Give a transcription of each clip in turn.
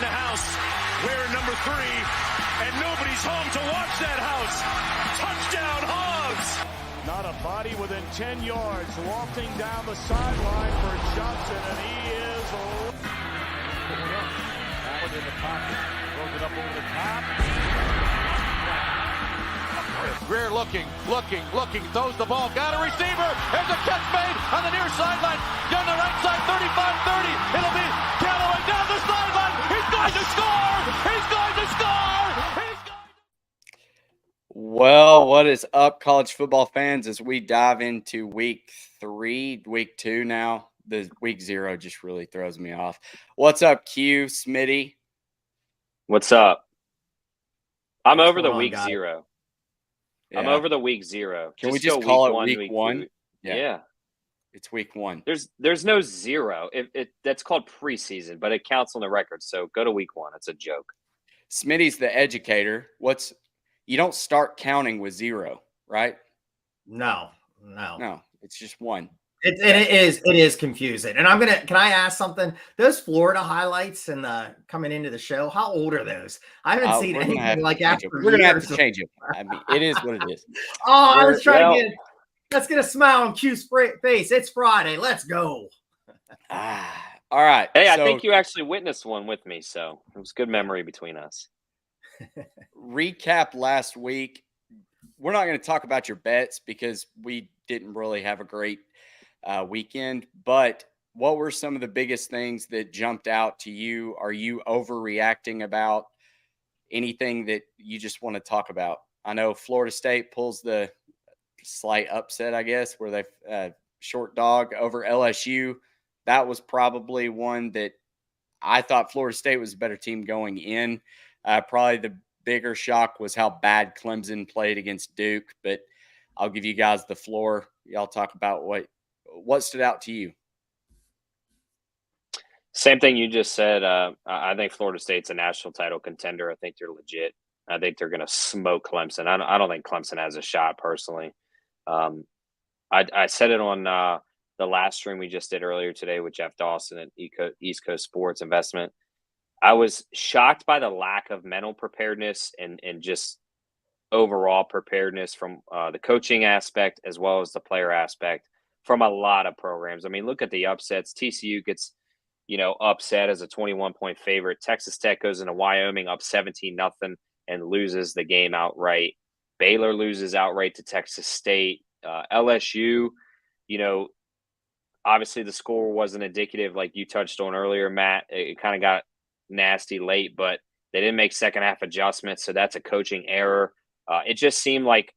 the house wearing number 3, and nobody's home to watch that house. Touchdown, Hogs! Not a body within 10 yards, lofting down the sideline for Johnson, and he is pulling up. Allen in the pocket, throws it up over the top. Greer looking, throws the ball, got a receiver, there's a catch made on the near sideline, down the right side, 35-30, it'll be Callaway down the sideline, he's going to score, Well, what is up, college football fans, as we dive into week 2 now? The week 0 just really throws me off. What's up, Q, Smitty? What's up? I'm What's over the going on, week guys? 0. Yeah. I'm over the week 0. Can we just call it week 1? Two. Yeah. Yeah. It's week 1. There's no 0. That's called preseason, but it counts on the record. So go to week 1. It's a joke. Smitty's the educator. You don't start counting with 0, right? No. No, it's just 1. It is confusing. And can I ask something? Those Florida highlights and coming into the show, how old are those? I haven't seen anything like after. We're gonna have to change it. I mean, it is what it is. I was trying to let's get a smile on Q's face. It's Friday. Let's go. All right. Hey, I think you actually witnessed one with me, so it was good memory between us. Recap last week. We're not going to talk about your bets because we didn't really have a great weekend, but what were some of the biggest things that jumped out to you? Are you overreacting about anything that you just want to talk about? I know Florida State pulls the slight upset, I guess, where they short dog over LSU. That was probably one that I thought Florida State was a better team going in. Probably the bigger shock was how bad Clemson played against Duke, but I'll give you guys the floor. Y'all talk about what stood out to you. Same thing you just said. I think Florida State's a national title contender. I think they're legit. I think they're going to smoke Clemson. I don't think Clemson has a shot personally. I said it on the last stream we just did earlier today with Jeff Dawson at East Coast Sports Investment. I was shocked by the lack of mental preparedness and just overall preparedness from the coaching aspect as well as the player aspect from a lot of programs. I mean, look at the upsets. TCU gets, upset as a 21-point favorite. Texas Tech goes into Wyoming up 17-0 and loses the game outright. Baylor loses outright to Texas State. LSU, obviously the score wasn't indicative like you touched on earlier, Matt. It kind of got nasty late, but they didn't make second half adjustments, so that's a coaching error. It just seemed like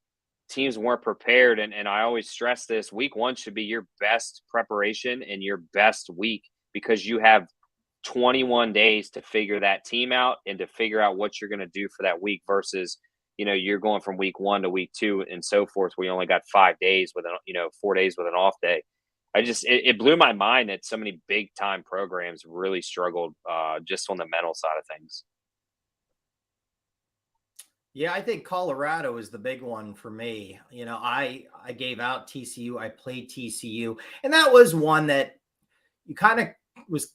teams weren't prepared, and I always stress this: week 1 should be your best preparation and your best week because you have 21 days to figure that team out and to figure out what you're going to do for that week versus you're going from week 1 to week 2 and so forth. We only got 5 days with 4 days with an off day. It blew my mind that so many big time programs really struggled just on the mental side of things. Yeah, I think Colorado is the big one for me. I gave out TCU. I played TCU, and that was one that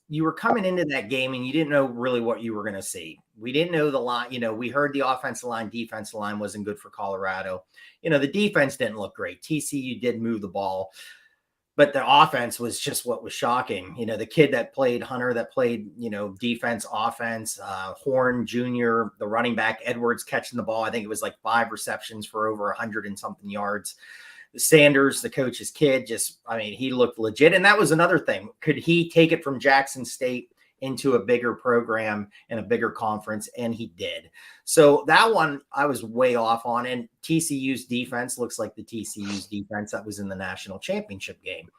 you were coming into that game and you didn't know really what you were going to see. We didn't know the line. We heard the offensive line, defensive line wasn't good for Colorado. The defense didn't look great. TCU did move the ball. But the offense was just what was shocking. The kid that played Hunter, that played, defense, offense, Horn Jr., the running back, Edwards catching the ball. I think it was like 5 receptions for over 100 and something yards. Sanders, the coach's kid, he looked legit. And that was another thing. Could he take it from Jackson State into a bigger program and a bigger conference? And he did. So that one I was way off on. And TCU's defense looks like the TCU's defense that was in the national championship game.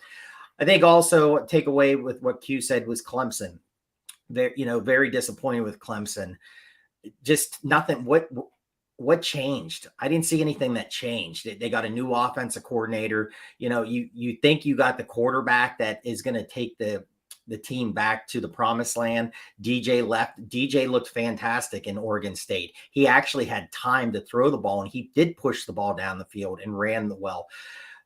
I think also take away with what Q said was Clemson. Very disappointed with Clemson. Just nothing. What changed? I didn't see anything that changed. They got a new offensive coordinator. You think you got the quarterback that is going to take the team back to the promised land. DJ left. DJ looked fantastic in Oregon State. He actually had time to throw the ball, and he did push the ball down the field and ran well.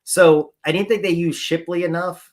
So I didn't think they used Shipley enough.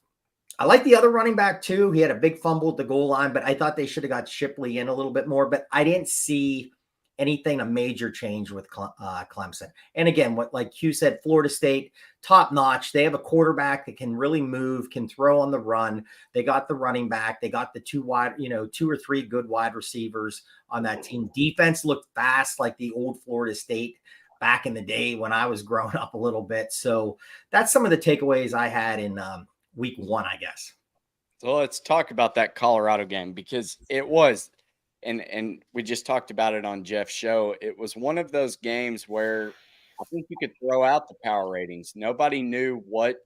I like the other running back too. He had a big fumble at the goal line, but I thought they should have got Shipley in a little bit more. But I didn't see anything a major change with Clemson. And again, what like Hugh said, Florida State top notch. They have a quarterback that can really move, can throw on the run. They got the running back. They got the two or three good wide receivers on that team. Defense looked fast like the old Florida State back in the day when I was growing up a little bit. So that's some of the takeaways I had in week one, I guess. So let's talk about that Colorado game, because it was, and we just talked about it on Jeff's show. It was one of those games where I think you could throw out the power ratings. Nobody knew what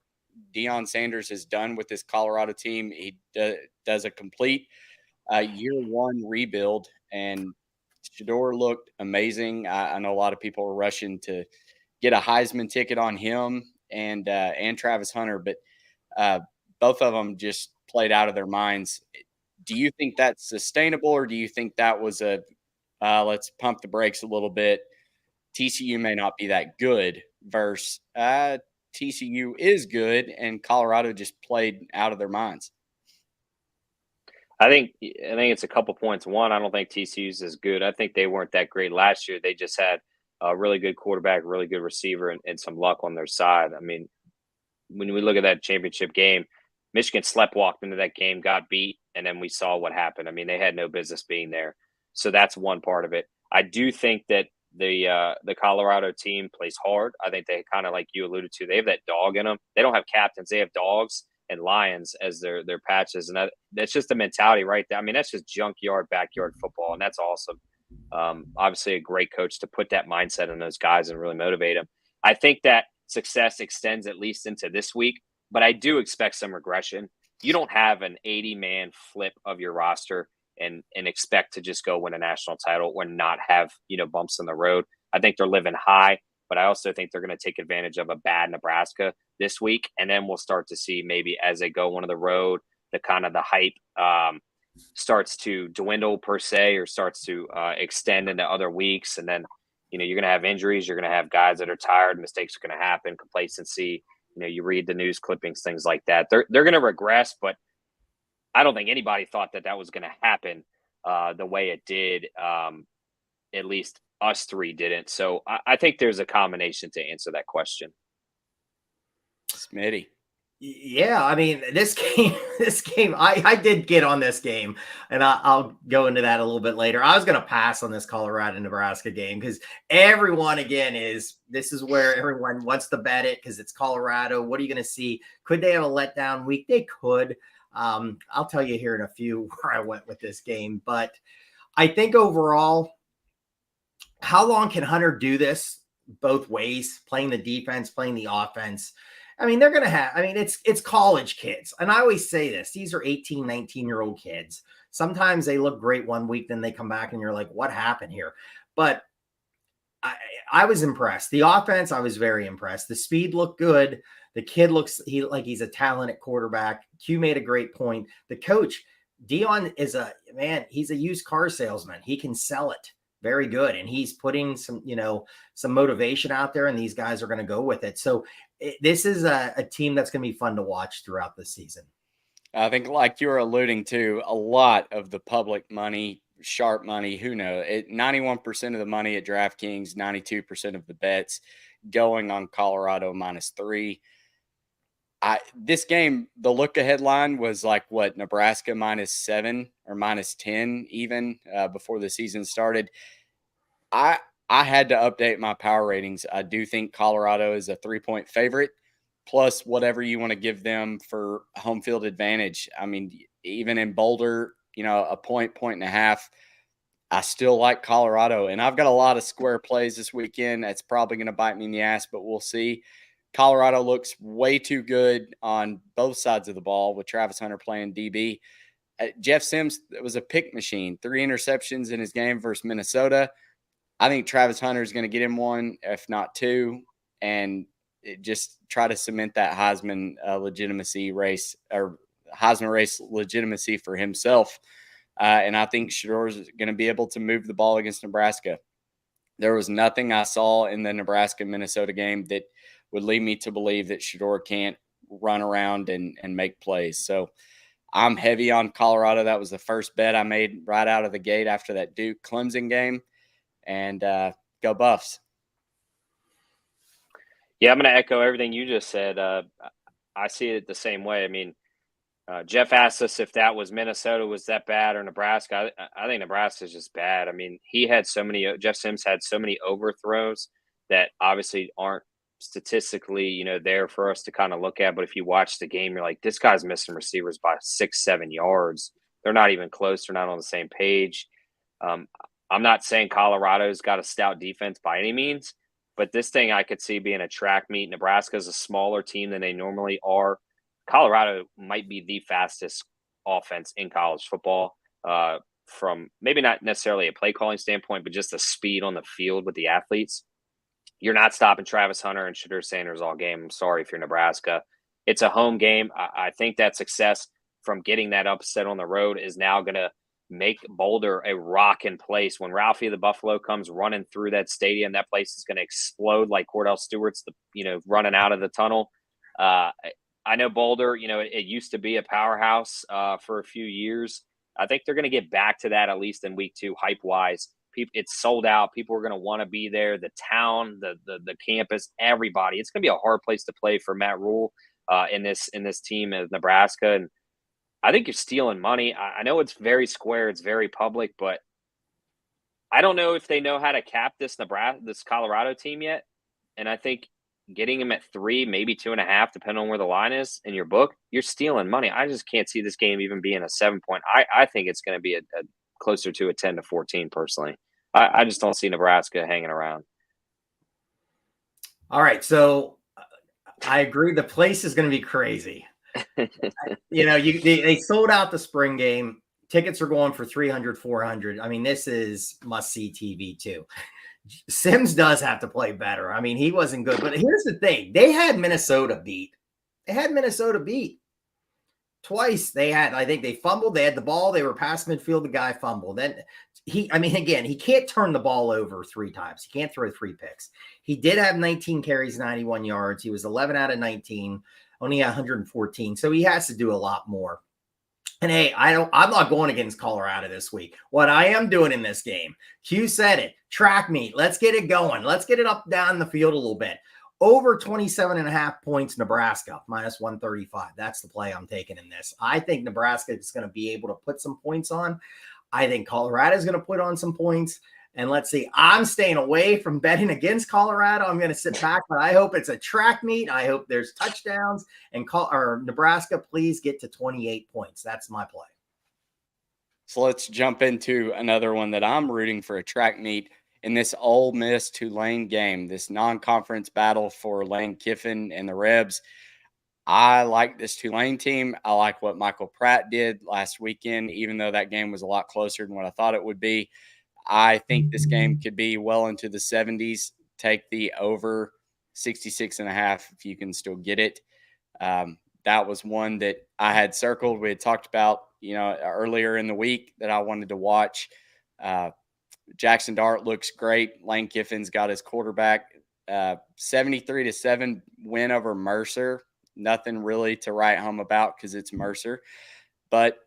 Deion Sanders has done with this Colorado team. He does a complete year one rebuild, and Shedeur looked amazing. I know a lot of people were rushing to get a Heisman ticket on him and Travis Hunter, but both of them just played out of their minds. Do you think that's sustainable, or do you think that was a let's pump the brakes a little bit? TCU may not be that good versus TCU is good, and Colorado just played out of their minds. I think it's a couple points. One, I don't think TCU's as good. I think they weren't that great last year. They just had a really good quarterback, really good receiver, and some luck on their side. I mean, when we look at that championship game, Michigan sleptwalked into that game, got beat, and then we saw what happened. I mean, they had no business being there. So that's one part of it. I do think that the Colorado team plays hard. I think they kind of, like you alluded to, they have that dog in them. They don't have captains. They have dogs and lions as their patches. And that's just the mentality right there. I mean, that's just junkyard, backyard football, and that's awesome. Obviously a great coach to put that mindset in those guys and really motivate them. I think that success extends at least into this week, but I do expect some regression. You don't have an 80-man flip of your roster and expect to just go win a national title or not have, bumps in the road. I think they're living high, but I also think they're going to take advantage of a bad Nebraska this week. And then we'll start to see, maybe as they go on the road, the hype starts to dwindle per se, or starts to extend into other weeks. And then, you're going to have injuries. You're going to have guys that are tired. Mistakes are going to happen. Complacency. You read the news clippings, things like that. They're going to regress, but I don't think anybody thought that was going to happen the way it did. At least us three didn't. So I think there's a combination to answer that question. Smitty. Yeah, I mean, this game, I did get on this game, and I'll go into that a little bit later. I was going to pass on this Colorado-Nebraska game because everyone, again, this is where everyone wants to bet it because it's Colorado. What are you going to see? Could they have a letdown week? They could. I'll tell you here in a few where I went with this game, but I think overall, how long can Hunter do this both ways, playing the defense, playing the offense? I mean, they're going to have, it's college kids. And I always say this, these are 18, 19-year-old kids. Sometimes they look great one week, then they come back and you're like, what happened here? But I was impressed. The offense, I was very impressed. The speed looked good. The kid looks he's a talented quarterback. Q made a great point. The coach, Deion, he's a used car salesman. He can sell it very good. And he's putting some motivation out there, and these guys are going to go with it. So this is a team that's going to be fun to watch throughout the season. I think, like you were alluding to, a lot of the public money, sharp money, 91% of the money at DraftKings, 92% of the bets going on Colorado -3. This game, the look-ahead line was like, Nebraska -7 or -10 even before the season started. I had to update my power ratings. I do think Colorado is a 3-point favorite, plus whatever you want to give them for home field advantage. I mean, even in Boulder, a point and a half, I still like Colorado. And I've got a lot of square plays this weekend. That's probably going to bite me in the ass, but we'll see. Colorado looks way too good on both sides of the ball with Travis Hunter playing DB. Jeff Sims was a pick machine, 3 interceptions in his game versus Minnesota. I think Travis Hunter is going to get him 1, if not 2, and just try to cement that Heisman legitimacy race, or Heisman race legitimacy for himself. And I think Shedeur is going to be able to move the ball against Nebraska. There was nothing I saw in the Nebraska-Minnesota game that would lead me to believe that Shedeur can't run around and make plays. So I'm heavy on Colorado. That was the first bet I made right out of the gate after that Duke Clemson game. And go Buffs. Yeah, I'm going to echo everything you just said. I see it the same way. I mean, Jeff asked us if that was Minnesota, was that bad, or Nebraska. I think Nebraska is just bad. I mean, Jeff Sims had so many overthrows that obviously aren't statistically, there for us to kind of look at. But if you watch the game, you're like, this guy's missing receivers by 6-7 yards. They're not even close. They're not on the same page. I'm not saying Colorado's got a stout defense by any means, but this thing I could see being a track meet. Nebraska is a smaller team than they normally are. Colorado might be the fastest offense in college football from maybe not necessarily a play calling standpoint, but just the speed on the field with the athletes. You're not stopping Travis Hunter and Shadur Sanders all game. I'm sorry if you're Nebraska. It's a home game. I think that success from getting that upset on the road is now going to make Boulder a rock in place. When Ralphie the Buffalo comes running through that stadium, that place is going to explode like Cordell Stewart's, running out of the tunnel. I know Boulder, it used to be a powerhouse for a few years. I think they're going to get back to that at least in week 2, hype-wise. It's sold out. People are going to want to be there. The town, the campus, everybody. It's going to be a hard place to play for Matt Rule in this team of Nebraska. And I think you're stealing money. I know it's very square. It's very public, but I don't know if they know how to cap this Colorado team yet. And I think getting him at 3, maybe 2.5, depending on where the line is in your book, you're stealing money. I just can't see this game even being a 7-point. I think it's going to be a closer to a 10-14 personally. I just don't see Nebraska hanging around. All right. So I agree. The place is going to be crazy. They sold out the spring game. Tickets are going for $300, $400. I mean, this is must-see TV too. Sims does have to play better. I mean, he wasn't good. But here's the thing. They had Minnesota beat. Twice. I think they fumbled. They had the ball. They were past midfield. The guy fumbled. Then he can't turn the ball over 3 times. He can't throw 3 picks. He did have 19 carries, 91 yards. He was 11 out of 19, only 114. So he has to do a lot more. And hey, I'm not going against Colorado this week. What I am doing in this game, Hugh said it, track meet. Let's get it going. Let's get it up down the field a little bit. Over 27.5 points, Nebraska, minus 135. That's the play I'm taking in this. I think Nebraska is going to be able to put some points on. I think Colorado is going to put on some points. And let's see, I'm staying away from betting against Colorado. I'm going to sit back, but I hope it's a track meet. I hope there's touchdowns. And Nebraska, please get to 28 points. That's my play. So let's jump into another one that I'm rooting for, a track meet in this Ole Miss Tulane game, this non-conference battle for Lane Kiffin and the Rebs. I like this Tulane team. I like what Michael Pratt did last weekend, even though that game was a lot closer than what I thought it would be. I think this game could be well into the 70s. Take the over 66.5 if you can still get it. That was one that I had circled. We had talked about, earlier in the week that I wanted to watch. Jackson Dart looks great. Lane Kiffin's got his quarterback. 73-7 win over Mercer. Nothing really to write home about because it's Mercer. But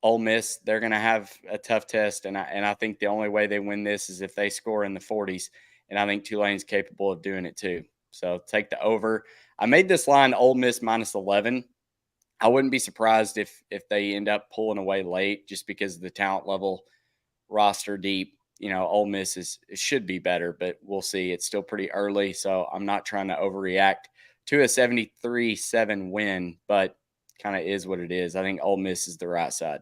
Ole Miss, they're going to have a tough test, and I think the only way they win this is if they score in the 40s, and I think Tulane's capable of doing it too. So take the over. I made this line Ole Miss minus 11. I wouldn't be surprised if they end up pulling away late just because of the talent level, roster deep. Ole Miss should be better, but we'll see. It's still pretty early, so I'm not trying to overreact to a 73-7 win, but kind of is what it is. I think Ole Miss is the right side.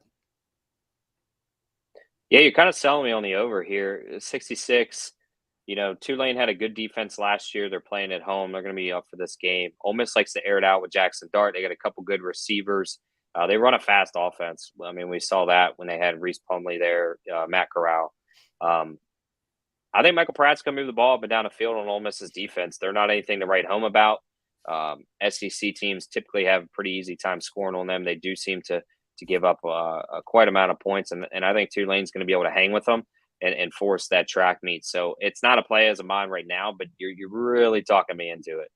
Yeah, you're kind of selling me on the over here. 66, Tulane had a good defense last year. They're playing at home. They're going to be up for this game. Ole Miss likes to air it out with Jackson Dart. They got a couple good receivers. They run a fast offense. I mean, we saw that when they had Reese Plumlee there, Matt Corral. I think Michael Pratt's going to move the ball up and down the field on Ole Miss's defense. They're not anything to write home about. SEC teams typically have a pretty easy time scoring on them. They do seem to give up a quite amount of points, and I think Tulane's going to be able to hang with them and force that track meet. So it's not a play as of mine right now, but you're really talking me into it.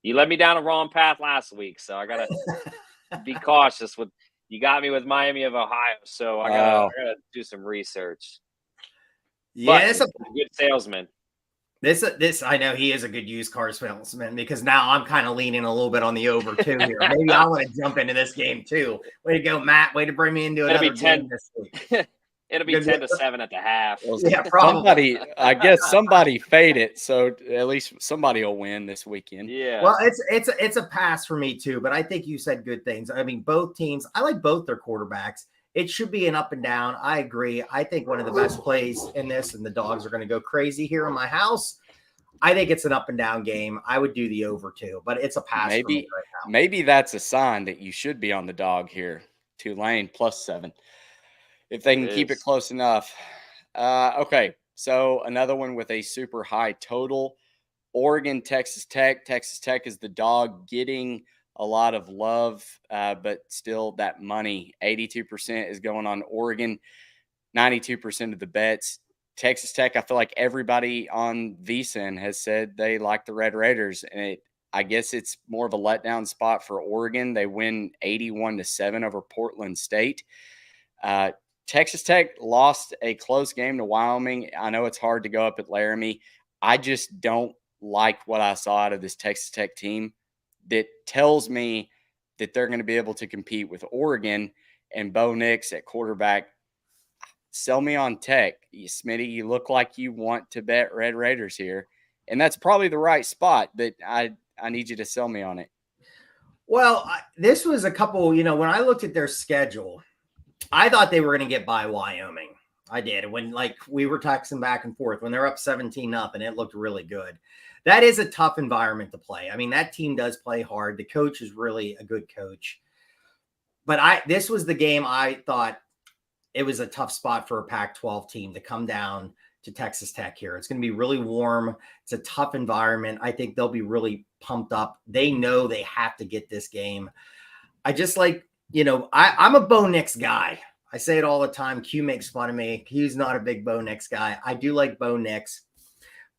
You led me down a wrong path last week, so I gotta be cautious with. You got me with Miami of Ohio, so I gotta do some research. Yeah, But he's a good salesman. This I know he is a good used car salesman, because now I'm kind of leaning a little bit on the over too here. Maybe I want to jump into this game too. Way to go, Matt. Way to bring me into another game this week. It'll be 10-7 at the half. Well, yeah, probably. I guess somebody fade it, so at least somebody will win this weekend. Yeah. Well, it's a pass for me too, but I think you said good things. I mean, both teams, I like both their quarterbacks. It should be an up and down. I agree. I think one of the best plays in this, and the dogs are going to go crazy here in my house. I think it's an up and down game. I would do the over too, but it's a pass. Maybe, for me right now. maybe that's a sign that you should be on the dog here. Tulane +7. If they can keep it close enough. Okay, so another one with a super high total. Oregon, Texas Tech. Texas Tech is the dog, getting a lot of love, but still that money. 82% is going on Oregon. 92% of the bets. Texas Tech, I feel like everybody on VSiN has said they like the Red Raiders, and I guess it's more of a letdown spot for Oregon. They win 81-7 over Portland State. Texas Tech lost a close game to Wyoming. I know it's hard to go up at Laramie. I just don't like what I saw out of this Texas Tech team that tells me that they're going to be able to compete with Oregon, and Bo Nix at quarterback. Sell me on Tech. Smitty, you look like you want to bet Red Raiders here, and that's probably the right spot, but I need you to sell me on it. Well, this was a couple, when I looked at their schedule, I thought they were going to get by Wyoming. I did. When we were texting back and forth, when they're up 17-0, it looked really good. That is a tough environment to play. I mean, that team does play hard. The coach is really a good coach. But this was the game I thought it was a tough spot for a Pac-12 team to come down to Texas Tech here. It's going to be really warm. It's a tough environment. I think they'll be really pumped up. They know they have to get this game. I just I'm a Bo Nix guy. I say it all the time. Q makes fun of me. Q's not a big Bo Nix guy. I do like Bo Nix.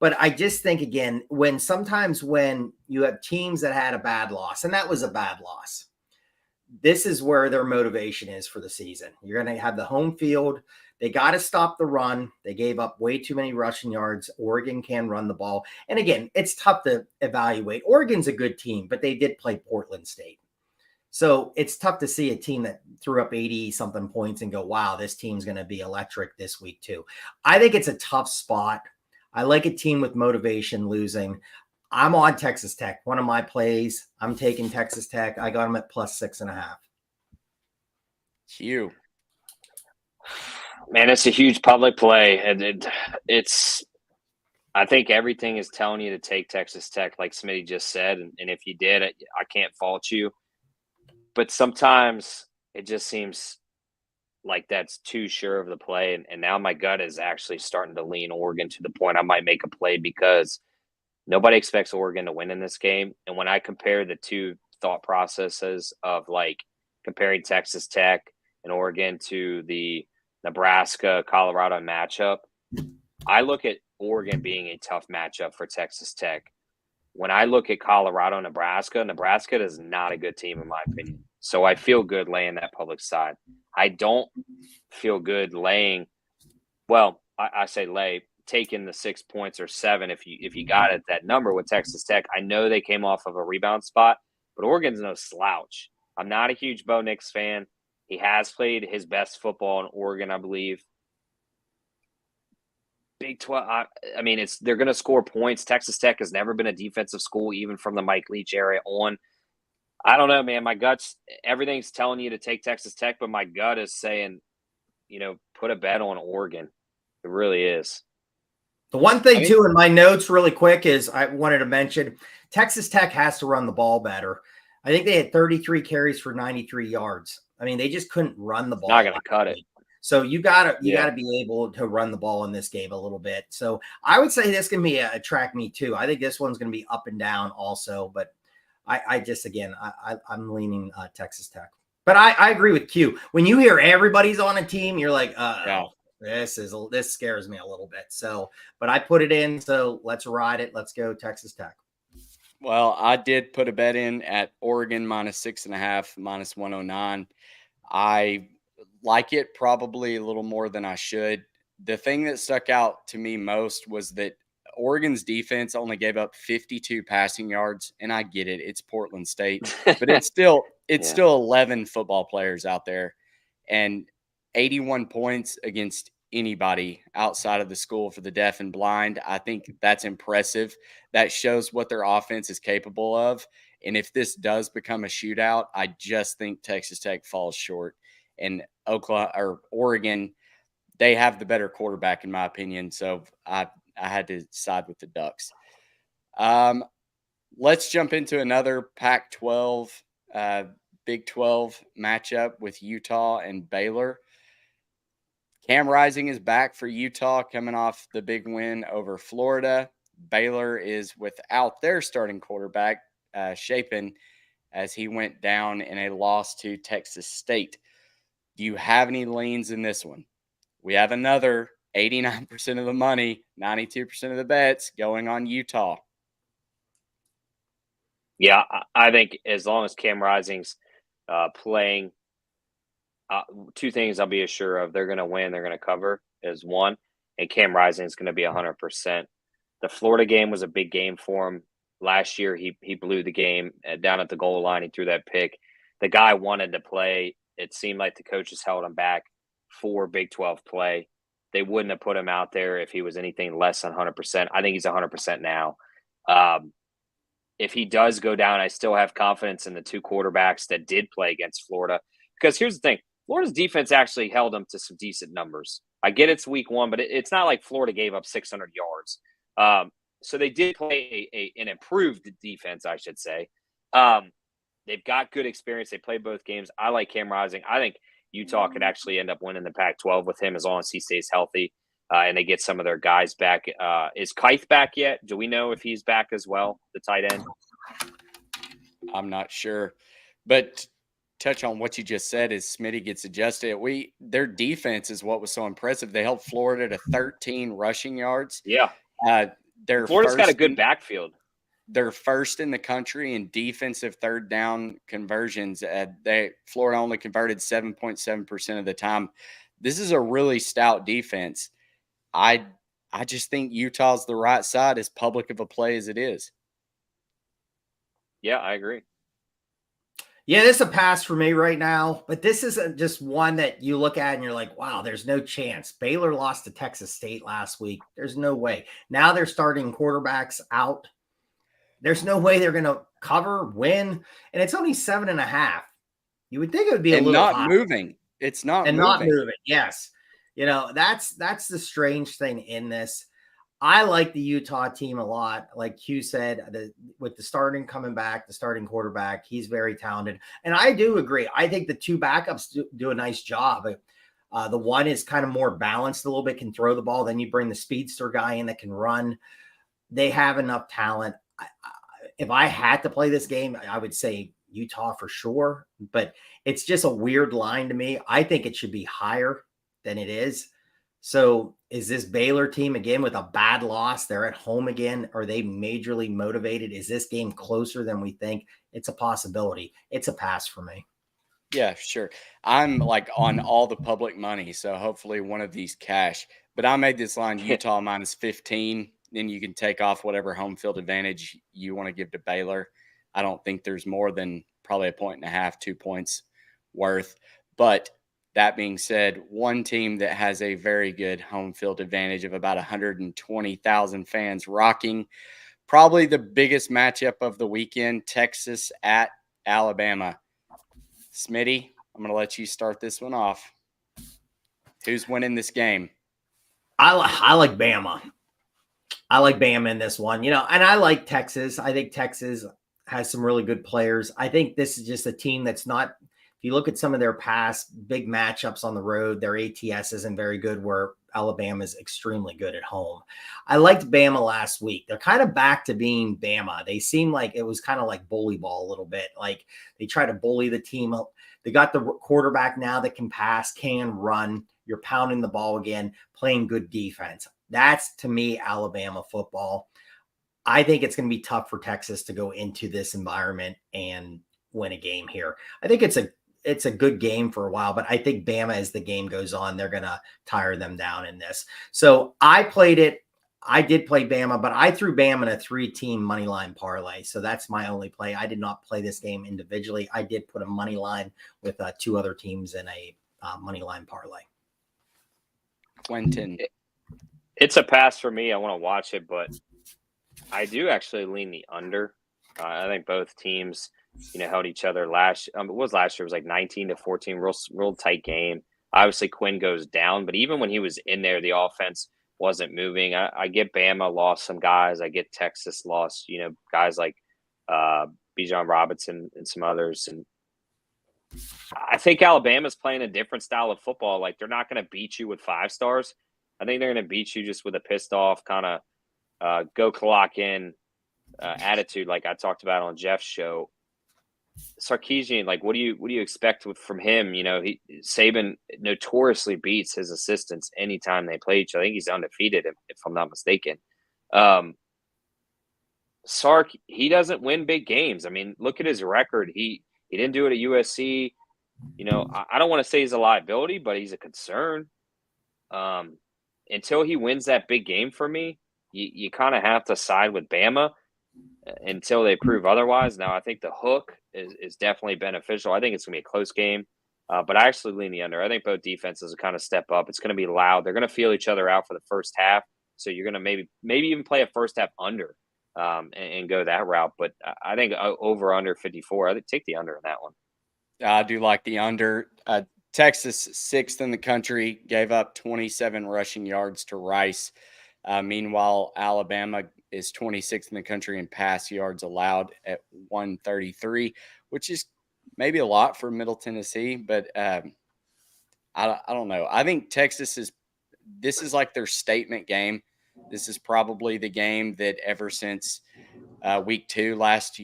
But I just think, again, sometimes when you have teams that had a bad loss, and that was a bad loss, this is where their motivation is for the season. You're going to have the home field. They got to stop the run. They gave up way too many rushing yards. Oregon can run the ball. And again, it's tough to evaluate. Oregon's a good team, but they did play Portland State. So it's tough to see a team that threw up 80-something points and go, wow, this team's going to be electric this week too. I think it's a tough spot. I like a team with motivation losing. I'm on Texas Tech. One of my plays, I'm taking Texas Tech. I got them at +6.5. Q. Man, it's a huge public play. And I think everything is telling you to take Texas Tech, like Smitty just said. And if you did, I can't fault you. But sometimes it just seems like that's too sure of the play. And now my gut is actually starting to lean Oregon to the point I might make a play, because nobody expects Oregon to win in this game. And when I compare the two thought processes of comparing Texas Tech and Oregon to the Nebraska-Colorado matchup, I look at Oregon being a tough matchup for Texas Tech. When I look at Colorado-Nebraska, Nebraska is not a good team in my opinion. So I feel good laying that public side. I don't feel good laying – well, I say lay – taking the 6 points or 7 if you got it that number with Texas Tech. I know they came off of a rebound spot, but Oregon's no slouch. I'm not a huge Bo Nix fan. He has played his best football in Oregon, I believe. Big 12. I mean, they're going to score points. Texas Tech has never been a defensive school, even from the Mike Leach era on. I don't know, man. My gut's everything's telling you to take Texas Tech, but my gut is saying, put a bet on Oregon. It really is. The one thing, too, in my notes really quick is I wanted to mention Texas Tech has to run the ball better. I think they had 33 carries for 93 yards. I mean, they just couldn't run the ball. Not going to cut it. So you gotta be able to run the ball in this game a little bit. So I would say this can be a track meet too. I think this one's going to be up and down also, but I'm leaning Texas Tech. But I agree with Q. When you hear everybody's on a team, you're like, this scares me a little bit. So, but I put it in. So let's ride it. Let's go Texas Tech. Well, I did put a bet in at Oregon -6.5, -109. I like it probably a little more than I should. The thing that stuck out to me most was that Oregon's defense only gave up 52 passing yards, and I get it. It's Portland State, but it's still Yeah. 11 football players out there and 81 points against anybody outside of the school for the deaf and blind. I think that's impressive. That shows what their offense is capable of. And if this does become a shootout, I just think Texas Tech falls short. And Oklahoma or Oregon, they have the better quarterback in my opinion. So I had to side with the Ducks. Let's jump into another Pac-12, Big 12 matchup with Utah and Baylor. Cam Rising is back for Utah coming off the big win over Florida. Baylor is without their starting quarterback, Shapen, as he went down in a loss to Texas State. Do you have any leans in this one? We have another 89% of the money, 92% of the bets going on Utah. Yeah, I think as long as Cam Rising's playing, two things I'll be sure of: they're going to win, they're going to cover. Is one, and Cam Rising is going to be 100%. The Florida game was a big game for him last year. He blew the game down at the goal line. He threw that pick. The guy wanted to play. It seemed like the coaches held him back for Big 12 play. They wouldn't have put him out there if he was anything less than 100%. I think he's 100% now. If he does go down, I still have confidence in the two quarterbacks that did play against Florida. Because here's the thing. Florida's defense actually held them to some decent numbers. I get it's week one, but it's not like Florida gave up 600 yards. So they did play an improved defense, I should say. They've got good experience. They played both games. I like Cam Rising. I think Utah could actually end up winning the Pac-12 with him as long as he stays healthy and they get some of their guys back. Is Keith back yet? Do we know if he's back as well, the tight end? I'm not sure. But touch on what you just said is Smitty gets adjusted. Their defense is what was so impressive. They held Florida to 13 rushing yards. Yeah. Florida's got a good backfield. They're first in the country in defensive third down conversions. Florida only converted 7.7% of the time. This is a really stout defense. I just think Utah's the right side, as public of a play as it is. Yeah, I agree. Yeah, this is a pass for me right now, but this is just one that you look at and you're like, wow, there's no chance. Baylor lost to Texas State last week. There's no way. Now they're starting quarterbacks out. There's no way they're going to cover, win, and it's only 7.5. You would think it would be a little not higher. Moving. It's not and moving. Not moving. Yes, that's the strange thing in this. I like the Utah team a lot. Like Hugh said, with the starting coming back, the starting quarterback, he's very talented. And I do agree. I think the two backups do a nice job. The one is kind of more balanced a little bit, can throw the ball. Then you bring the speedster guy in that can run. They have enough talent. If I had to play this game, I would say Utah for sure. But it's just a weird line to me. I think it should be higher than it is. So is this Baylor team again with a bad loss? They're at home again. Are they majorly motivated? Is this game closer than we think? It's a possibility. It's a pass for me. Yeah, sure. I'm like on all the public money, so hopefully one of these cash. But I made this line Utah -15. Then you can take off whatever home field advantage you want to give to Baylor. I don't think there's more than probably 1.5, 2 points worth. But that being said, one team that has a very good home field advantage of about 120,000 fans rocking, probably the biggest matchup of the weekend, Texas at Alabama. Smitty, I'm going to let you start this one off. Who's winning this game? I like Bama. I like Bama in this one, and I like Texas. I think Texas has some really good players. I think this is just a team that's not, if you look at some of their past big matchups on the road, their ATS isn't very good, where Alabama is extremely good at home. I liked Bama last week. They're kind of back to being Bama. They seem like it was kind of like bully ball a little bit. Like they try to bully the team. They got the quarterback now that can pass, can run. You're pounding the ball again, playing good defense. That's, to me, Alabama football. I think it's going to be tough for Texas to go into this environment and win a game here. I think it's a good game for a while, but I think Bama, as the game goes on, they're going to tire them down in this. So I did play Bama, but I threw Bama in a 3-team money line parlay. So that's my only play. I did not play this game individually. I did put a money line with 2 other teams in a money line parlay. Quentin. It's a pass for me. I want to watch it, but I do actually lean the under. I think both teams, held each other last year. It was 19-14, real tight game. Obviously, Quinn goes down, but even when he was in there, the offense wasn't moving. I get Bama lost some guys. I get Texas lost, guys like Bijan Robinson and some others. And I think Alabama's playing a different style of football. Like, they're not going to beat you with 5 stars. I think they're going to beat you just with a pissed off kind of go clock in attitude, like I talked about on Jeff's show. Sarkisian, like, what do you expect from him? Saban notoriously beats his assistants anytime they play each other. I think he's undefeated, if I'm not mistaken. Sark, he doesn't win big games. I mean, look at his record. He didn't do it at USC. I don't want to say he's a liability, but he's a concern. Until he wins that big game for me, you kind of have to side with Bama until they prove otherwise. Now, I think the hook is definitely beneficial. I think it's going to be a close game, but I actually lean the under. I think both defenses will kind of step up. It's going to be loud. They're going to feel each other out for the first half, so you're going to maybe even play a first half under and go that route. But I think over under 54. I think take the under in that one. I do like the under. Texas, 6th in the country, gave up 27 rushing yards to Rice. Meanwhile, Alabama is 26th in the country in pass yards allowed at 133, which is maybe a lot for Middle Tennessee, but I don't know. I think this is like their statement game. This is probably the game that ever since week 2 last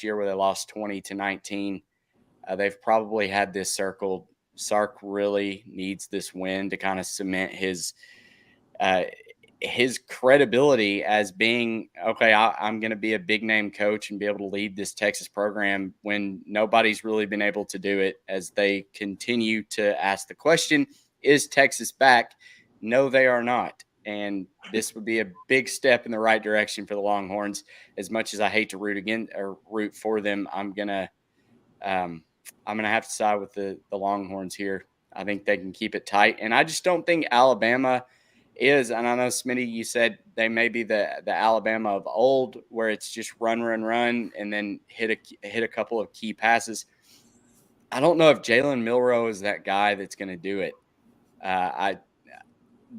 year where they lost 20-19, they've probably had this circled. Sark really needs this win to kind of cement his credibility as being, okay, I'm going to be a big name coach and be able to lead this Texas program when nobody's really been able to do it, as they continue to ask the question, is Texas back? No, they are not. And this would be a big step in the right direction for the Longhorns. As much as I hate to root for them, I'm going to have to side with the Longhorns here. I think they can keep it tight. And I just don't think Alabama is, and I know, Smitty, you said they may be the Alabama of old, where it's just run, and then hit a couple of key passes. I don't know if Jalen Milroe is that guy that's going to do it.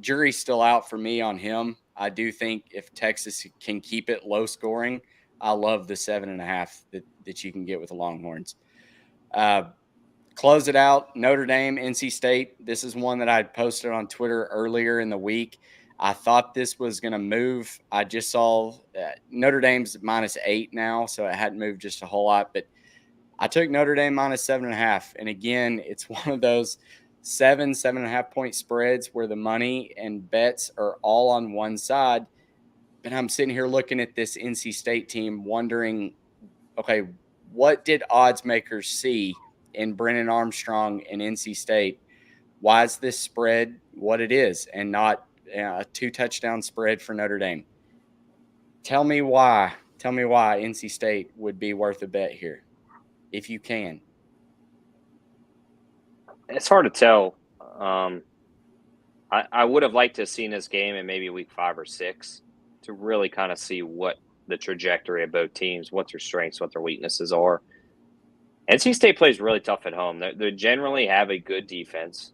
Jury's still out for me on him. I do think if Texas can keep it low scoring, I love the 7.5 that you can get with the Longhorns. Close it out, Notre Dame, NC State. This is one that I posted on Twitter earlier in the week. I thought this was going to move. I just saw Notre Dame's -8 now, so it hadn't moved just a whole lot. But I took Notre Dame -7.5. And again, it's one of those 7.5 point spreads where the money and bets are all on one side. But I'm sitting here looking at this NC State team wondering, okay, what did odds makers see in Brennan Armstrong and NC State? Why is this spread what it is and not a 2-touchdown spread for Notre Dame? Tell me why NC State would be worth a bet here, if you can. It's hard to tell. I would have liked to have seen this game in maybe week 5 or 6 to really kind of see what the trajectory of both teams, what their strengths, what their weaknesses are. NC State plays really tough at home. They generally have a good defense.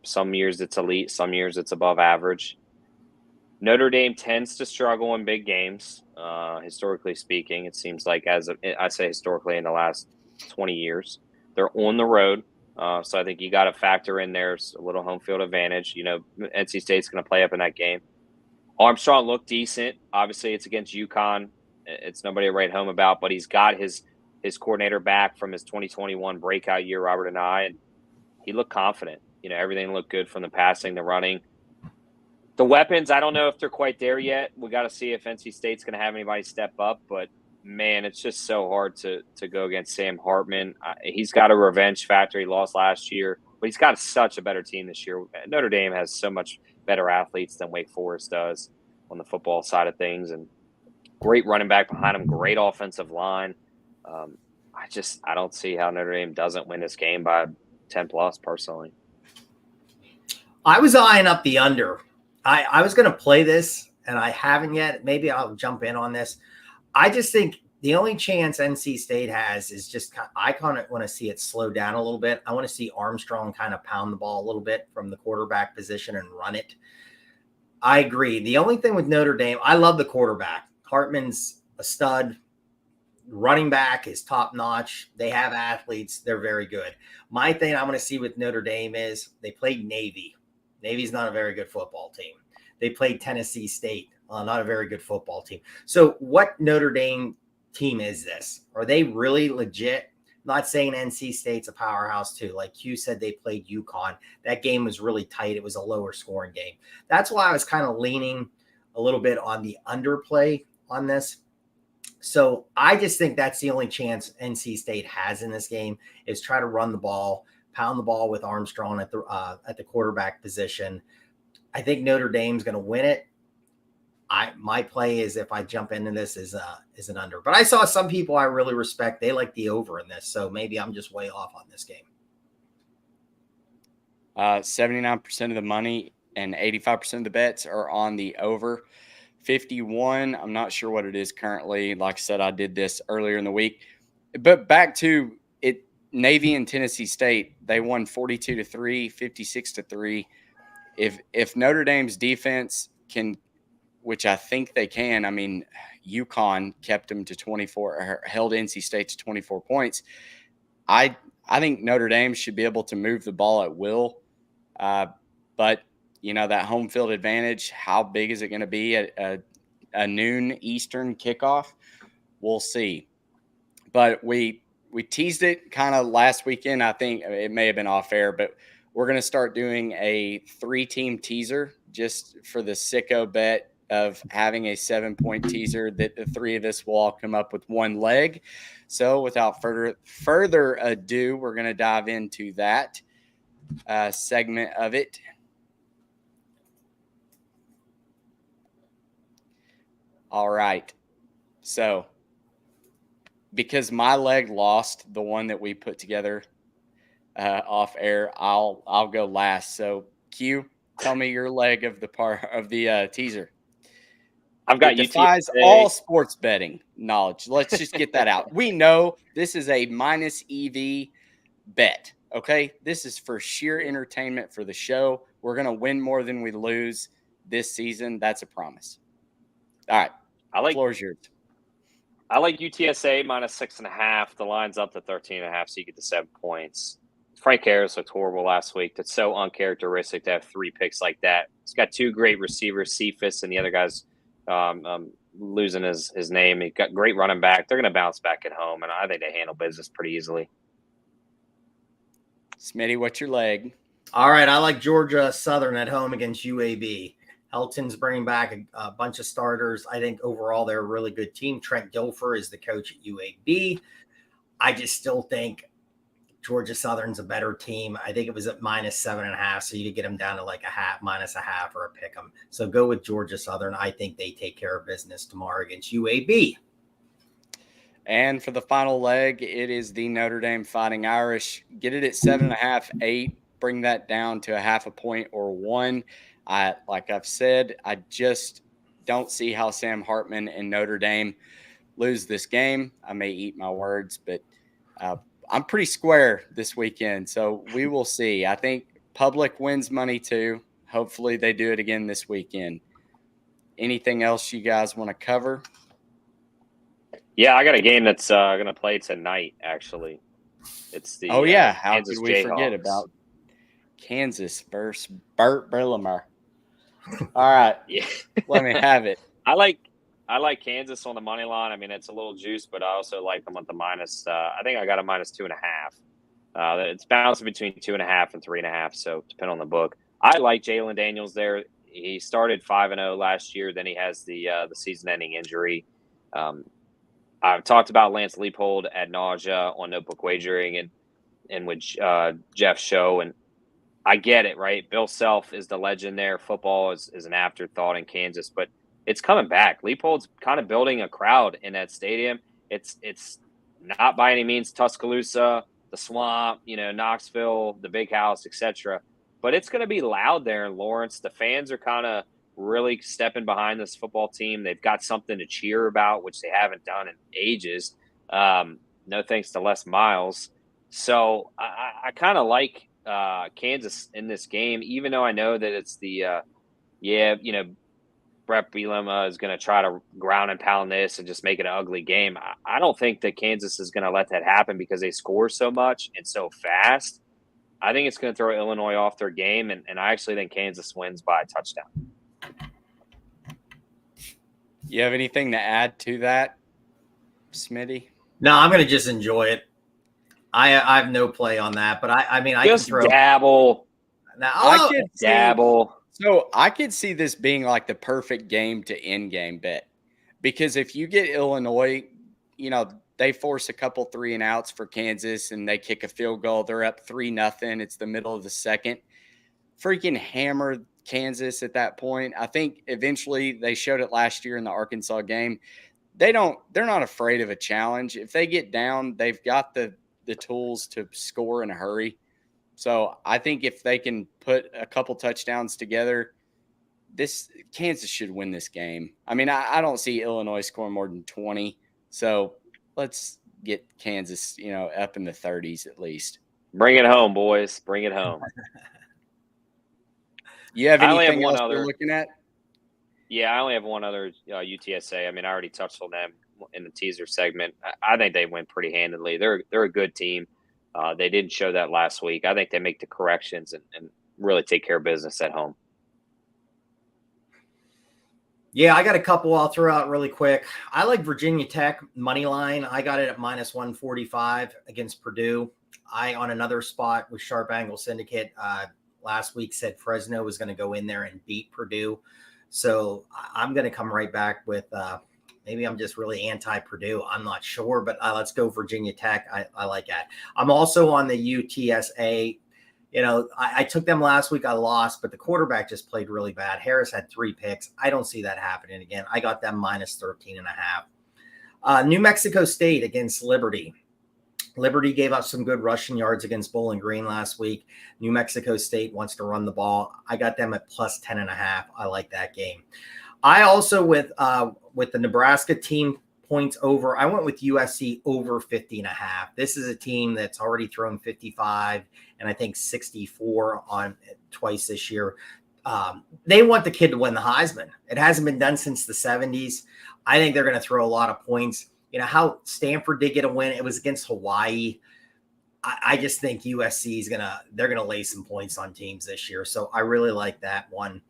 Some years it's elite, some years it's above average. Notre Dame tends to struggle in big games, historically speaking. It seems like, I say historically, in the last 20 years. They're on the road, so I think you got to factor in there's a little home field advantage. NC State's going to play up in that game. Armstrong looked decent. Obviously, it's against UConn. It's nobody to write home about, but he's got his coordinator back from his 2021 breakout year, Robert and he looked confident. Everything looked good from the passing, the running. The weapons, I don't know if they're quite there yet. We got to see if NC State's going to have anybody step up. But, man, it's just so hard to go against Sam Hartman. He's got a revenge factor. He lost last year, but he's got such a better team this year. Notre Dame has so much better athletes than Wake Forest does on the football side of things, and great running back behind him, great offensive line. I don't see how Notre Dame doesn't win this game by 10+ personally. I was eyeing up the under. I was going to play this, and I haven't yet. Maybe I'll jump in on this. I just think the only chance NC State has is just I kind of want to see it slow down a little bit. I want to see Armstrong kind of pound the ball a little bit from the quarterback position and run it. I agree. The only thing with Notre Dame, I love the quarterback. Hartman's a stud. Running back is top notch. They have athletes. They're very good. My thing I want to see with Notre Dame is they played Navy. Navy's not a very good football team. They played Tennessee State, not a very good football team. So what Notre Dame team is this? Are they really legit? Not saying NC State's a powerhouse too. Like Q said, they played UConn. That game was really tight. It was a lower scoring game. That's why I was kind of leaning a little bit on the underplay on this. So I just think that's the only chance NC State has in this game is try to run the ball, pound the ball with Armstrong at the quarterback position. I think Notre Dame's going to win it. My play is if I jump into this is an under. But I saw some people I really respect. They like the over in this, so maybe I'm just way off on this game. 79% of the money and 85% of the bets are on the over. 51, I'm not sure what it is currently. Like I said, I did this earlier in the week. But back to it, Navy and Tennessee State, they won 42-3, 56-3. If Notre Dame's defense can, which I think they can, I mean, UConn kept them to 24, or held NC State to 24 points. I think Notre Dame should be able to move the ball at will. But you know, that home field advantage, how big is it going to be at a noon Eastern kickoff? We'll see. But we teased it kind of last weekend. I think it may have been off air, but we're going to start doing a 3-team teaser just for the sicko bet of having a 7-point teaser that the three of us will all come up with one leg. So without further ado, we're going to dive into that segment of it. All right. So because my leg lost the one that we put together off air, I'll go last. So Q, tell me your leg of the teaser. I've got it defies all sports betting knowledge. Let's just get that out. We know this is a minus EV bet. Okay. This is for sheer entertainment for the show. We're going to win more than we lose this season. That's a promise. All right. Floor's yours. I like UTSA minus 6.5. The line's up to 13.5, so you get the 7 points. Frank Harris looked horrible last week. That's so uncharacteristic to have 3 picks like that. He's got 2 great receivers, Cephas, and the other guy's losing his name. He got great running back. They're going to bounce back at home, and I think they handle business pretty easily. Smitty, what's your leg? All right, I like Georgia Southern at home against UAB. Helton's bringing back a bunch of starters. I think overall they're a really good team. Trent Dilfer is the coach at UAB. I just still think Georgia Southern's a better team. I think it was at minus 7.5, so you could get them down to like minus a half or a pick 'em. So go with Georgia Southern. I think they take care of business tomorrow against UAB. And for the final leg, it is the Notre Dame Fighting Irish. Get it at 7.5, 8. Bring that down to a half a point or 1. Like I've said, I just don't see how Sam Hartman and Notre Dame lose this game. I may eat my words, but I'm pretty square this weekend, so we will see. I think public wins money too. Hopefully they do it again this weekend. Anything else you guys want to cover? Yeah, I got a game that's going to play tonight, actually. It's the how Kansas could we forget Jayhawks. about Kansas versus Burt Burlemer? All right. Yeah. Let me have it. I like Kansas on the money line. I mean, it's a little juice, but I also like them at the minus. I think I got a minus 2.5. It's bouncing between 2.5 and 3.5. So depending on the book, I like Jalen Daniels there. He started 5-0 last year. Then he has the season-ending injury. I've talked about Lance Leopold ad nausea on Notebook Wagering and with Jeff's show, and I get it, right? Bill Self is the legend there. Football is an afterthought in Kansas, but it's coming back. Leopold's kind of building a crowd in that stadium. It's not by any means Tuscaloosa, the Swamp, Knoxville, the Big House, etc. But it's going to be loud there in Lawrence. The fans are kind of really stepping behind this football team. They've got something to cheer about, which they haven't done in ages. No thanks to Les Miles. So I kind of like Kansas in this game, even though I know that it's Brett Bielema is going to try to ground and pound this and just make it an ugly game. I don't think that Kansas is going to let that happen because they score so much and so fast. I think it's going to throw Illinois off their game, and I actually think Kansas wins by a touchdown. You have anything to add to that, Smitty? No, I'm going to just enjoy it. I have no play on that, but I mean, I just can throw dabble. Now, I could dabble. So I could see this being like the perfect game to end game bet, because if you get Illinois, they force a couple 3-and-outs for Kansas and they kick a field goal. They're up 3-0. It's the middle of the second. Freaking hammer Kansas at that point. I think eventually they showed it last year in the Arkansas game. They're not afraid of a challenge. If they get down, they've got the tools to score in a hurry. So I think if they can put a couple touchdowns together, Kansas should win this game. I mean, I don't see Illinois scoring more than 20. So let's get Kansas, up in the 30s at least. Bring it home, boys. Bring it home. You have anything else you're looking at? Yeah, I only have one other UTSA. I mean, I already touched on them in the teaser segment. I think they win pretty handedly. They're a good team. They didn't show that last week. I think they make the corrections and really take care of business at home. Yeah, I got a couple I'll throw out really quick. I like Virginia Tech money line. I got it at -145 against Purdue. On another spot with Sharp Angle Syndicate last week said Fresno was going to go in there and beat Purdue. So I'm going to come right back with maybe I'm just really anti-Purdue. I'm not sure, but let's go Virginia Tech. I like that. I'm also on the UTSA. I took them last week. I lost, but the quarterback just played really bad. Harris had 3 picks. I don't see that happening again. I got them -13.5. New Mexico State against Liberty. Liberty gave up some good rushing yards against Bowling Green last week. New Mexico State wants to run the ball. I got them at +10.5. I like that game. I also with the Nebraska team points over, I went with USC over 50.5. This is a team that's already thrown 55 and I think 64 on twice this year. They want the kid to win the Heisman. It hasn't been done since the 70s. I think they're going to throw a lot of points. How Stanford did get a win. It was against Hawaii. I just think USC they're going to lay some points on teams this year. So I really like that one.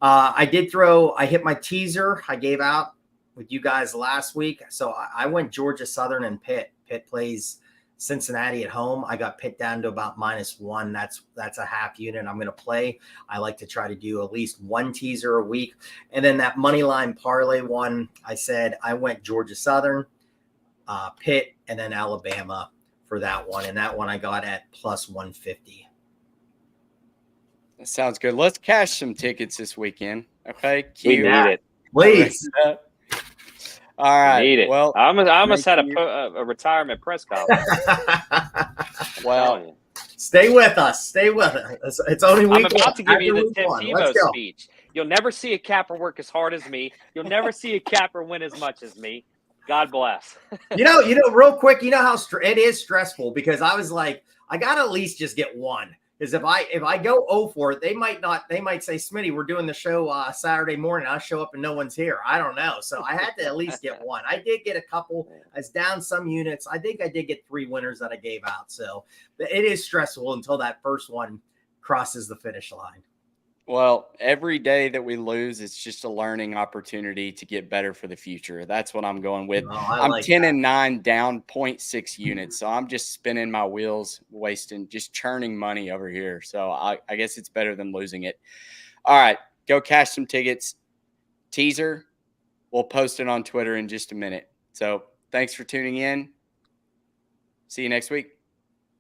I hit my teaser I gave out with you guys last week. So I went Georgia Southern and Pitt. Pitt plays Cincinnati at home. I got Pitt down to about -1. That's a half unit I'm going to play. I like to try to do at least one teaser a week. And then that money line parlay one, I said I went Georgia Southern, Pitt, and then Alabama for that one. And that one I got at +150. That sounds good. Let's cash some tickets this weekend. Okay. We need it. Please. All right. Need it. Well, I almost had a retirement press conference. Well, stay with us. Stay with us. It's only week I'm about to give you the Tim one. Tebow speech. You'll never see a capper work as hard as me. You'll never see a capper win as much as me. God bless. Real quick, how it is stressful because I was like, I got to at least just get one. Because if I go 0 for it, they might say, Smitty, we're doing the show Saturday morning. I'll show up and no one's here. I don't know. So I had to at least get one. I did get a couple. I was down some units. I think I did get 3 winners that I gave out. So it is stressful until that first one crosses the finish line. Well, every day that we lose, it's just a learning opportunity to get better for the future. That's what I'm going with. I'm 10-9 down 0.6 units. So I'm just spinning my wheels, just churning money over here. So I guess it's better than losing it. All right. Go cash some tickets. Teaser. We'll post it on Twitter in just a minute. So thanks for tuning in. See you next week.